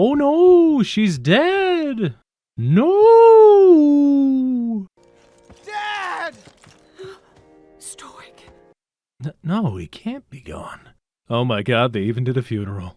Oh no, she's dead! No! Dad! Stoic. No, he can't be gone. Oh my god, they even did a funeral.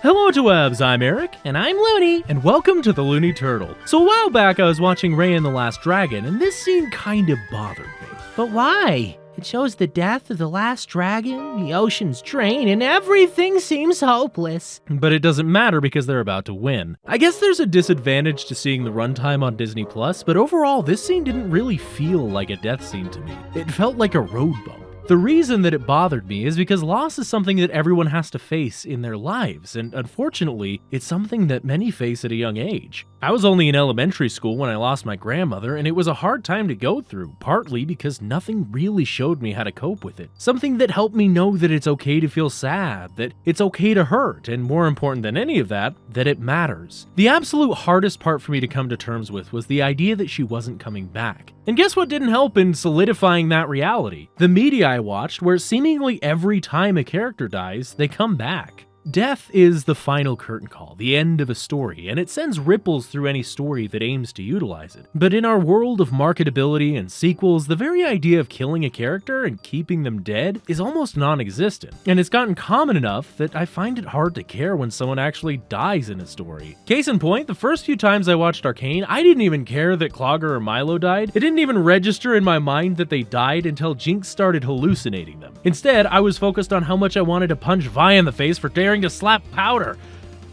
Hello interwebs, I'm Eric. And I'm Looney. And welcome to The Looney Turtle. So a while back I was watching Raya and the Last Dragon, and this scene kind of bothered me. But why? It shows the death of the last dragon, the ocean's drain, and everything seems hopeless. But it doesn't matter because they're about to win. I guess there's a disadvantage to seeing the runtime on Disney+, but overall this scene didn't really feel like a death scene to me. It felt like a road bump. The reason that it bothered me is because loss is something that everyone has to face in their lives, and unfortunately, it's something that many face at a young age. I was only in elementary school when I lost my grandmother, and it was a hard time to go through, partly because nothing really showed me how to cope with it. Something that helped me know that it's okay to feel sad, that it's okay to hurt, and more important than any of that it matters. The absolute hardest part for me to come to terms with was the idea that she wasn't coming back. And guess what didn't help in solidifying that reality? The media I watched, where seemingly every time a character dies, they come back. Death is the final curtain call, the end of a story, and it sends ripples through any story that aims to utilize it. But in our world of marketability and sequels, the very idea of killing a character and keeping them dead is almost non-existent, and it's gotten common enough that I find it hard to care when someone actually dies in a story. Case in point, the first few times I watched Arcane, I didn't even care that Clogger or Milo died. It didn't even register in my mind that they died until Jinx started hallucinating them. Instead, I was focused on how much I wanted to punch Vi in the face for daring to slap Powder.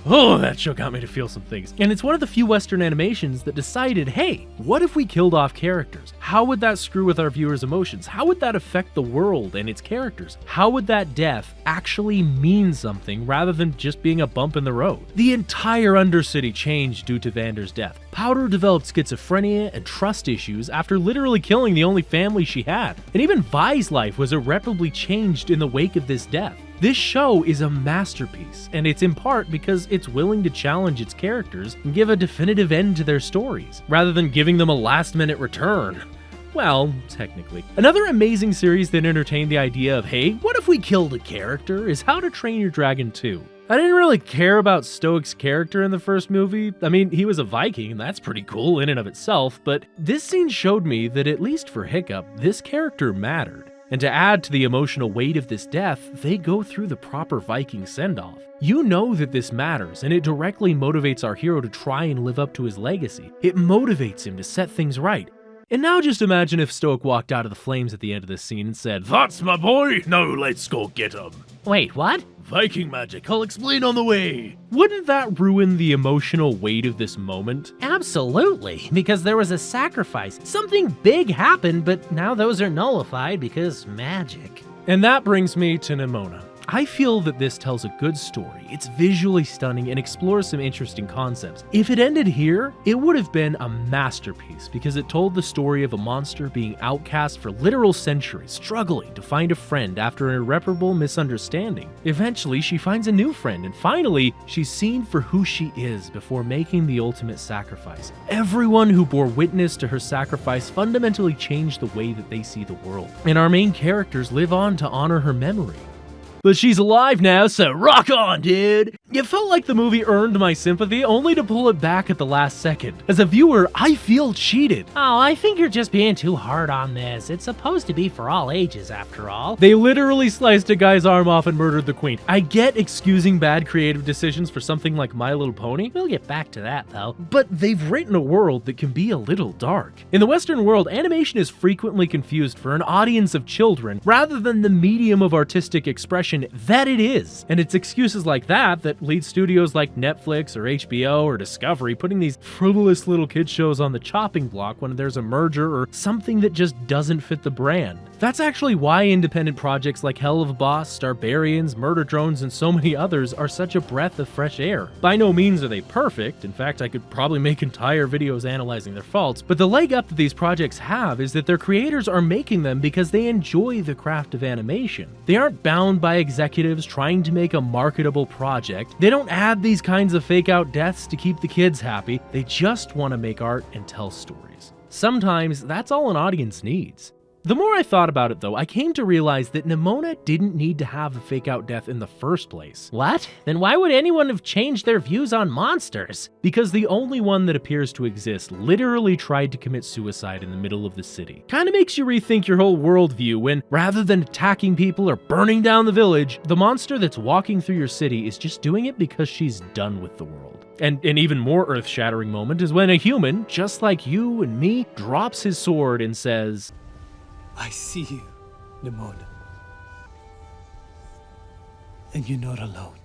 Oh, that show got me to feel some things. And it's one of the few Western animations that decided, hey, what if we killed off characters? How would that screw with our viewers' emotions? How would that affect the world and its characters? How would that death actually mean something rather than just being a bump in the road? The entire Undercity changed due to Vander's death. Powder developed schizophrenia and trust issues after literally killing the only family she had. And even Vi's life was irreparably changed in the wake of this death. This show is a masterpiece, and it's in part because it's willing to challenge its characters and give a definitive end to their stories, rather than giving them a last-minute return. Well, technically. Another amazing series that entertained the idea of, hey, what if we killed a character, is How to Train Your Dragon 2. I didn't really care about Stoic's character in the first movie. I mean, he was a Viking, and that's pretty cool in and of itself, but this scene showed me that at least for Hiccup, this character mattered. And to add to the emotional weight of this death, they go through the proper Viking send-off. You know that this matters, and it directly motivates our hero to try and live up to his legacy. It motivates him to set things right. And now just imagine if Stoic walked out of the flames at the end of this scene and said, "That's my boy, now let's go get him." Wait, what? Viking magic, I'll explain on the way. Wouldn't that ruin the emotional weight of this moment? Absolutely, because there was a sacrifice. Something big happened, but now those are nullified because magic. And that brings me to Nimona. I feel that this tells a good story. It's visually stunning and explores some interesting concepts. If it ended here, it would have been a masterpiece because it told the story of a monster being outcast for literal centuries, struggling to find a friend after an irreparable misunderstanding. Eventually, she finds a new friend, and finally, she's seen for who she is before making the ultimate sacrifice. Everyone who bore witness to her sacrifice fundamentally changed the way that they see the world, and our main characters live on to honor her memory. But she's alive now, so rock on, dude! It felt like the movie earned my sympathy only to pull it back at the last second. As a viewer, I feel cheated. Oh, I think you're just being too hard on this. It's supposed to be for all ages, after all. They literally sliced a guy's arm off and murdered the queen. I get excusing bad creative decisions for something like My Little Pony. We'll get back to that, though. But they've written a world that can be a little dark. In the Western world, animation is frequently confused for an audience of children rather than the medium of artistic expression that it is. And it's excuses like that lead studios like Netflix or HBO or Discovery putting these frivolous little kid shows on the chopping block when there's a merger or something that just doesn't fit the brand. That's actually why independent projects like Hell of a Boss, Starbarians, Murder Drones, and so many others are such a breath of fresh air. By no means are they perfect. In fact, I could probably make entire videos analyzing their faults, but the leg up that these projects have is that their creators are making them because they enjoy the craft of animation. They aren't bound by executives trying to make a marketable project. They don't add these kinds of fake out deaths to keep the kids happy. They just want to make art and tell stories. Sometimes that's all an audience needs. The more I thought about it though, I came to realize that Nimona didn't need to have a fake out death in the first place. What? Then why would anyone have changed their views on monsters? Because the only one that appears to exist literally tried to commit suicide in the middle of the city. Kinda makes you rethink your whole worldview when, rather than attacking people or burning down the village, the monster that's walking through your city is just doing it because she's done with the world. And an even more earth-shattering moment is when a human, just like you and me, drops his sword and says, I see you, Nimona. And you're not alone.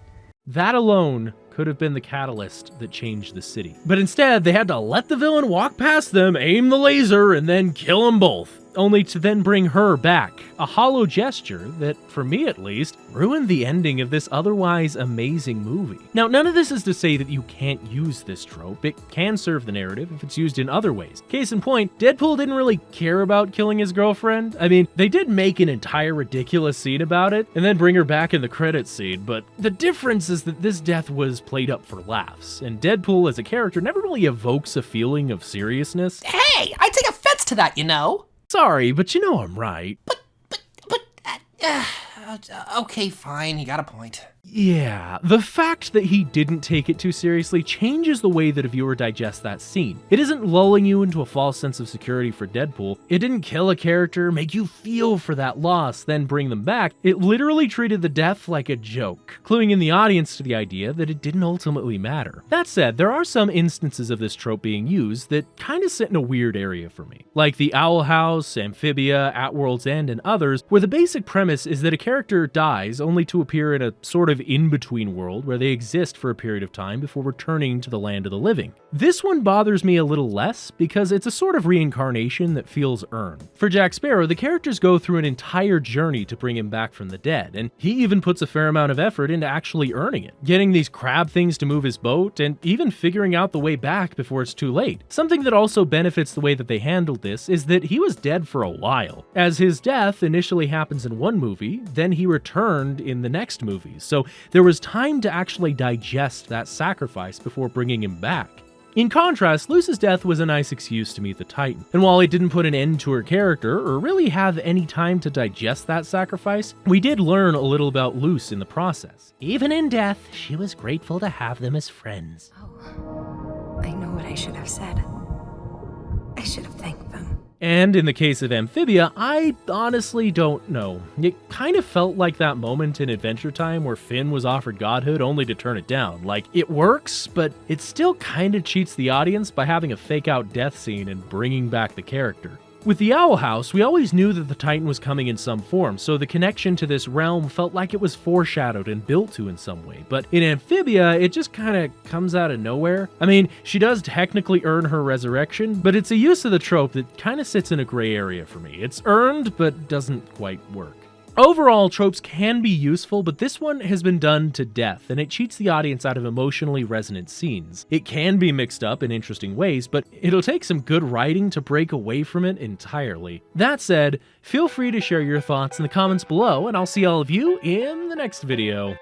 that alone could have been the catalyst that changed the city. But instead, they had to let the villain walk past them, aim the laser, and then kill them both, only to then bring her back. A hollow gesture that, for me at least, ruined the ending of this otherwise amazing movie. Now, none of this is to say that you can't use this trope. It can serve the narrative if it's used in other ways. Case in point, Deadpool didn't really care about killing his girlfriend. I mean, they did make an entire ridiculous scene about it, and then bring her back in the credits scene, but the difference is that this death was played up for laughs, and Deadpool as a character never really evokes a feeling of seriousness. Hey, I take offense to that, you know. Sorry, but you know I'm right. Okay, fine, you got a point. Yeah, the fact that he didn't take it too seriously changes the way that a viewer digests that scene. It isn't lulling you into a false sense of security for Deadpool. It didn't kill a character, make you feel for that loss, then bring them back. It literally treated the death like a joke, cluing in the audience to the idea that it didn't ultimately matter. That said, there are some instances of this trope being used that kinda sit in a weird area for me. Like the Owl House, Amphibia, At World's End, and others, where the basic premise is that a character dies only to appear in a sort of in-between world where they exist for a period of time before returning to the land of the living. This one bothers me a little less because it's a sort of reincarnation that feels earned. For Jack Sparrow, the characters go through an entire journey to bring him back from the dead, and he even puts a fair amount of effort into actually earning it, getting these crab things to move his boat, and even figuring out the way back before it's too late. Something that also benefits the way that they handled this is that he was dead for a while. As his death initially happens in one movie, then he returned in the next movie, so there was time to actually digest that sacrifice before bringing him back. In contrast, Luce's death was a nice excuse to meet the Titan, and while it didn't put an end to her character or really have any time to digest that sacrifice, we did learn a little about Luce in the process. Even in death, she was grateful to have them as friends. Oh, I know what I should have said. I should have thanked them. And in the case of Amphibia, I honestly don't know. It kind of felt like that moment in Adventure Time where Finn was offered godhood only to turn it down. Like, it works, but it still kind of cheats the audience by having a fake-out death scene and bringing back the character. With the Owl House, we always knew that the Titan was coming in some form, so the connection to this realm felt like it was foreshadowed and built to in some way. But in Amphibia, it just kind of comes out of nowhere. I mean, she does technically earn her resurrection, but it's a use of the trope that kind of sits in a gray area for me. It's earned, but doesn't quite work. Overall, tropes can be useful, but this one has been done to death, and it cheats the audience out of emotionally resonant scenes. It can be mixed up in interesting ways, but it'll take some good writing to break away from it entirely. That said, feel free to share your thoughts in the comments below, and I'll see all of you in the next video.